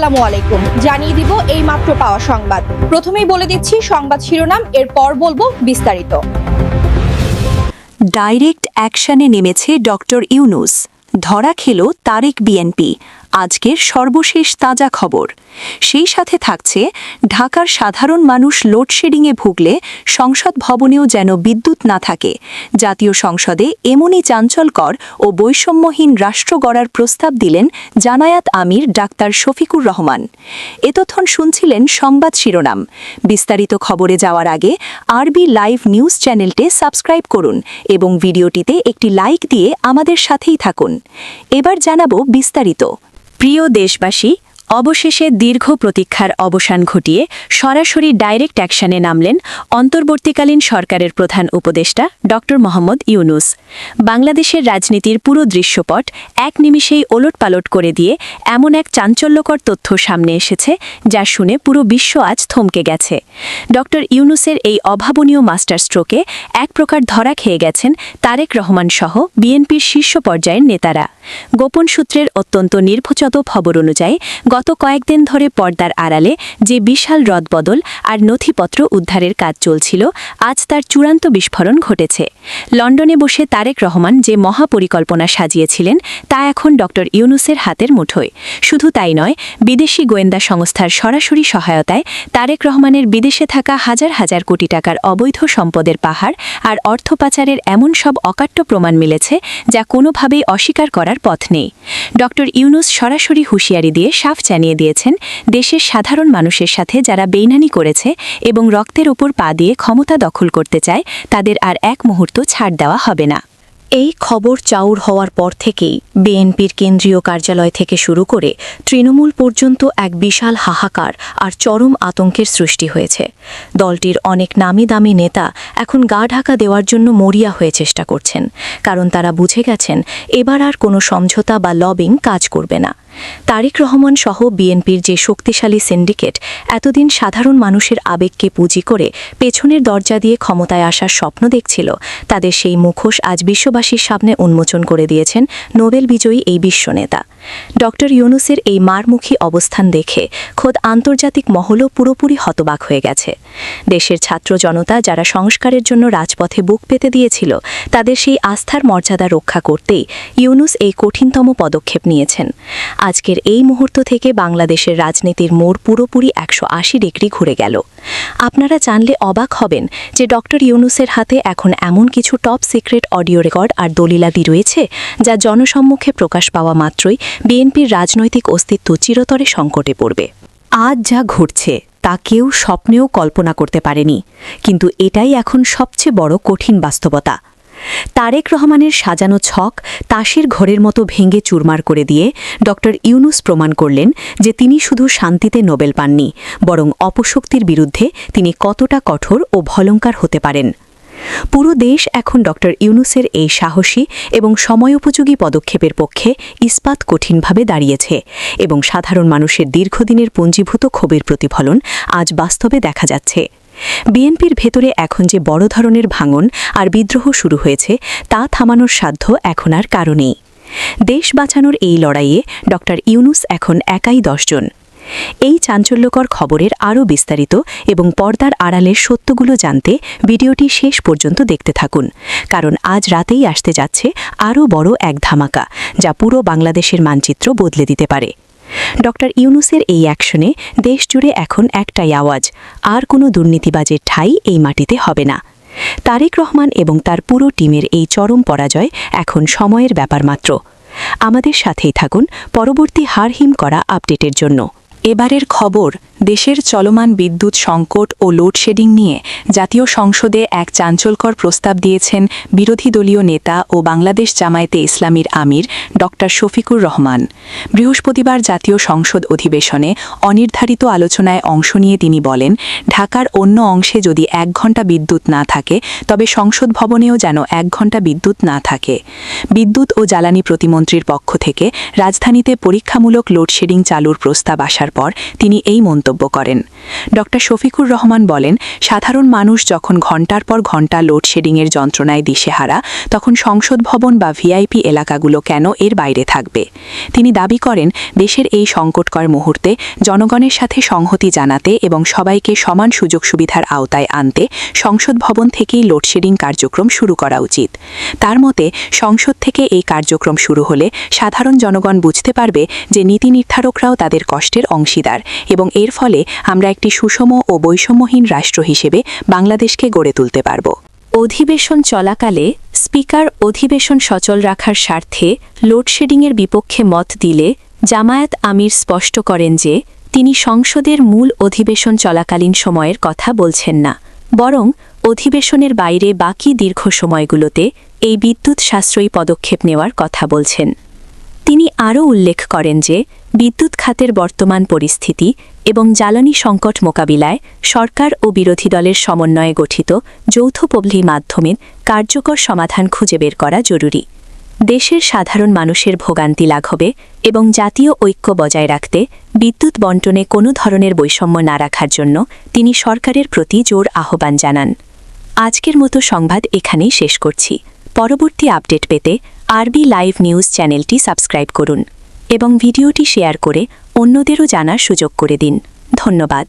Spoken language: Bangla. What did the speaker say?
আসসালামু আলাইকুম। জানিয়ে দিব এই মাত্র পাওয়া সংবাদ। প্রথমেই বলে দিচ্ছি সংবাদ শিরোনাম, এরপর বলবো বিস্তারিত। ডাইরেক্ট অ্যাকশনে নেমেছে ডক্টর ইউনূস, ধরা খেল তারেক বিএনপি। আজকের সর্বশেষ তাজা খবর। সেই সাথে থাকছে ঢাকার সাধারণ মানুষ লোডশেডিংয়ে ভুগলে সংসদ ভবনেও যেন বিদ্যুৎ না থাকে। জাতীয় সংসদে এমনই চাঞ্চল্যকর ও বৈষম্যহীন রাষ্ট্র গড়ার প্রস্তাব দিলেন জামায়াত আমির ডাক্তার শফিকুর রহমান। এতক্ষণ শুনছিলেন সংবাদ শিরোনাম। বিস্তারিত খবরে যাওয়ার আগে আরবি লাইভ নিউজ চ্যানেলটি সাবস্ক্রাইব করুন এবং ভিডিওটিতে একটি লাইক দিয়ে আমাদের সাথেই থাকুন। এবার জানাবো বিস্তারিত। প্রিয় দেশবাসী, অবশেষে দীর্ঘ প্রতীক্ষার অবসান ঘটিয়ে সরাসরি ডাইরেক্ট অ্যাকশনে নামলেন অন্তর্বর্তীকালীন সরকারের প্রধান উপদেষ্টা ডক্টর মোহাম্মদ ইউনূস। বাংলাদেশের রাজনীতির পুরো দৃশ্যপট এক নিমিষেই ওলটপালট করে দিয়ে এমন এক চাঞ্চল্যকর তথ্য সামনে এসেছে যা শুনে পুরো বিশ্ব আজ থমকে গেছে। ডক্টর ইউনূসের এই অভাবনীয় মাস্টার স্ট্রোকে এক প্রকার ধরা খেয়ে গেছেন তারেক রহমান সহ বিএনপির শীর্ষ পর্যায়ের নেতারা। গোপন সূত্রের অত্যন্ত নির্ভরযোগ্য খবর অনুযায়ী গত কয়েকদিন ধরে পর্দার আড়ালে যে বিশাল রদবদল আর নথিপত্র উদ্ধারের কাজ চলছিল, আজ তার চূড়ান্ত বিস্ফোরণ ঘটেছে। লন্ডনে বসে তারেক রহমান যে মহাপরিকল্পনা সাজিয়েছিলেন তা এখন ডক্টর ইউনূসের হাতের মুঠোয়। শুধু তাই নয়, বিদেশি গোয়েন্দা সংস্থার সরাসরি সহায়তায় তারেক রহমানের বিদেশে থাকা হাজার হাজার কোটি টাকার অবৈধ সম্পদের পাহাড় আর অর্থ পাচারের এমন সব অকাট্য প্রমাণ মিলেছে যা কোনোভাবেই অস্বীকার করার পথ নেই। ডক্টর ইউনূস সরাসরি হুঁশিয়ারি দিয়ে সাফ জানিয়ে দিয়েছেন, দেশের সাধারণ মানুষের সাথে যারা বেইমানি করেছে এবং রক্তের ওপর পা দিয়ে ক্ষমতা দখল করতে চায়, তাদের আর এক মুহূর্ত ছাড় দেওয়া হবে না। এই খবর চাউর হওয়ার পর থেকেই বিএনপির কেন্দ্রীয় কার্যালয় থেকে শুরু করে তৃণমূল পর্যন্ত এক বিশাল হাহাকার আর চরম আতঙ্কের সৃষ্টি হয়েছে। দলটির অনেক নামি দামি নেতা এখন গা ঢাকা দেওয়ার জন্য মরিয়া হয়ে চেষ্টা করছেন, কারণ তারা বুঝে গেছেন এবার আর কোনো সমঝোতা বা লবিং কাজ করবে না। তারেক রহমান সহ বিএনপির যে শক্তিশালী সিন্ডিকেট এতদিন সাধারণ মানুষের আবেগকে পুঁজি করে পেছনের দরজা দিয়ে ক্ষমতায় আসার স্বপ্ন দেখছিল, তাদের সেই মুখোশ আজ বিশ্ববাসীর সামনে উন্মোচন করে দিয়েছেন নোবেল বিজয়ী এই বিশ্বনেতা। ডক্টর ইউনূসের এই মারমুখী অবস্থান দেখে খোদ আন্তর্জাতিক মহলও পুরোপুরি হতবাক হয়ে গেছে। দেশের ছাত্র জনতা যারা সংস্কারের জন্য রাজপথে বুক পেতে দিয়েছিল, তাদের সেই আস্থার মর্যাদা রক্ষা করতেই ইউনূস এই কঠিনতম পদক্ষেপ নিয়েছেন। আজকের এই মুহূর্ত থেকে বাংলাদেশের রাজনীতির মোড় পুরোপুরি 180 ডিগ্রি ঘুরে গেল। আপনারা জানলে অবাক হবেন যে ডক্টর ইউনূসের হাতে এখন এমন কিছু টপ সিক্রেট অডিও রেকর্ড আর দলিলাদি রয়েছে যা জনসম্মুখে প্রকাশ পাওয়া মাত্রই বিএনপির রাজনৈতিক অস্তিত্ব চিরতরে সংকটে পড়বে। আজ যা ঘটছে তা কেউ স্বপ্নেও কল্পনা করতে পারেনি, কিন্তু এটাই এখন সবচেয়ে বড় কঠিন বাস্তবতা। তারেক রহমানের সাজানো ছক তাসের ঘরের মতো ভেঙে চুরমার করে দিয়ে ডক্টর ইউনূস প্রমাণ করলেন যে তিনি শুধু শান্তিতে নোবেল পাননি, বরং অপশক্তির বিরুদ্ধে তিনি কতটা কঠোর ও ভয়ঙ্কর হতে পারেন। পুরো দেশ এখন ডক্টর ইউনূসের এই সাহসী এবং সময়োপযোগী পদক্ষেপের পক্ষে ইস্পাত কঠিনভাবে দাঁড়িয়েছে এবং সাধারণ মানুষের দীর্ঘদিনের পুঞ্জীভূত ক্ষোভের প্রতিফলন আজ বাস্তবে দেখা যাচ্ছে। বিএনপির ভেতরে এখন যে বড় ধরনের ভাঙন আর বিদ্রোহ শুরু হয়েছে তা থামানোর সাধ্য এখন আর কারো নেই। দেশ বাঁচানোর এই লড়াইয়ে ডক্টর ইউনূস এখন একাই 10 জন। এই চাঞ্চল্যকর খবরের আরও বিস্তারিত এবং পর্দার আড়ালের সত্যগুলো জানতে ভিডিওটি শেষ পর্যন্ত দেখতে থাকুন, কারণ আজ রাতেই আসতে যাচ্ছে আরও বড় এক ধামাকা যা পুরো বাংলাদেশের মানচিত্র বদলে দিতে পারে। ডক্টর ইউনূসের এই অ্যাকশনে দেশ জুড়ে এখন একটাই আওয়াজ, আর কোনো দুর্নীতিবাজের ঠাঁই এই মাটিতে হবে না। তারেক রহমান এবং তার পুরো টিমের এই চরম পরাজয় এখন সময়ের ব্যাপার মাত্র। আমাদের সাথেই থাকুন পরবর্তী হাড়হিম করা আপডেটের জন্য। এবারের খবর, দেশের চলমান বিদ্যুৎ সংকট ও লোডশেডিং নিয়ে জাতীয় সংসদে এক চাঞ্চল্যকর প্রস্তাব দিয়েছেন বিরোধী দলীয় নেতা ও বাংলাদেশ জামায়াতে ইসলামীর আমির ডক্টর শফিকুর রহমান। বৃহস্পতিবার জাতীয় সংসদ অধিবেশনে অনির্ধারিত আলোচনায় অংশ নিয়ে তিনি বলেন, ঢাকার অন্য অংশে যদি 1 ঘণ্টা বিদ্যুৎ না থাকে, তবে সংসদ ভবনেও যেন 1 ঘণ্টা বিদ্যুৎ না থাকে। বিদ্যুৎ ও জ্বালানি প্রতিমন্ত্রীর পক্ষ থেকে রাজধানীতে পরীক্ষামূলক লোডশেডিং চালুর প্রস্তাব আসার পর তিনি এই মন্তব্য করেন। ডক্টর শফিকুর রহমান বলেন, সাধারণ মানুষ যখন ঘণ্টার পর ঘণ্টা লোডশেডিংয়ের যন্ত্রণায় দিশেহারা, তখন সংসদ ভবন বা ভিআইপি এলাকাগুলো কেন এর বাইরে থাকবে? তিনি দাবি করেন, দেশের এই সংকটকর মুহূর্তে জনগণের সাথে সংহতি জানাতে এবং সবাইকে সমান সুযোগ সুবিধার আওতায় আনতে সংসদ ভবন থেকেই লোডশেডিং কার্যক্রম শুরু করা উচিত। তার মতে, সংসদ থেকে এই কার্যক্রম শুরু হলে সাধারণ জনগণ বুঝতে পারবে যে নীতি নির্ধারকরাও তাদের কষ্টের অংশীদার এবং এর ফলে আমরা একটি সুষম ও বৈষম্যহীন রাষ্ট্র হিসেবে বাংলাদেশকে গড়ে তুলতে পারব। অধিবেশন চলাকালে স্পিকার অধিবেশন সচল রাখার স্বার্থে লোডশেডিংয়ের বিপক্ষে মত দিলে জামায়াত আমির স্পষ্ট করেন যে তিনি সংসদের মূল অধিবেশন চলাকালীন সময়ের কথা বলছেন না, বরং অধিবেশনের বাইরে বাকি দীর্ঘ সময়গুলোতে এই বিদ্যুৎ সাশ্রয়ী পদক্ষেপ নেওয়ার কথা বলছেন। তিনি আরও উল্লেখ করেন যে বিদ্যুৎ খাতের বর্তমান পরিস্থিতি এবং জ্বালানি সংকট মোকাবিলায় সরকার ও বিরোধী দলের সমন্বয়ে গঠিত যৌথ পদ্ধতির মাধ্যমে কার্যকর সমাধান খুঁজে বের করা জরুরি। দেশের সাধারণ মানুষের ভোগান্তি লাঘবে এবং জাতীয় ঐক্য বজায় রাখতে বিদ্যুৎ বণ্টনে কোনো ধরনের বৈষম্য না রাখার জন্য তিনি সরকারের প্রতি জোর আহ্বান জানান। আজকের মতো সংবাদ এখানেই শেষ করছি। পরবর্তী আপডেট পেতে আরবি লাইভ নিউজ চ্যানেলটি সাবস্ক্রাইব করুন এবং ভিডিওটি শেয়ার করে অন্যদেরও জানার সুযোগ করে দিন। ধন্যবাদ।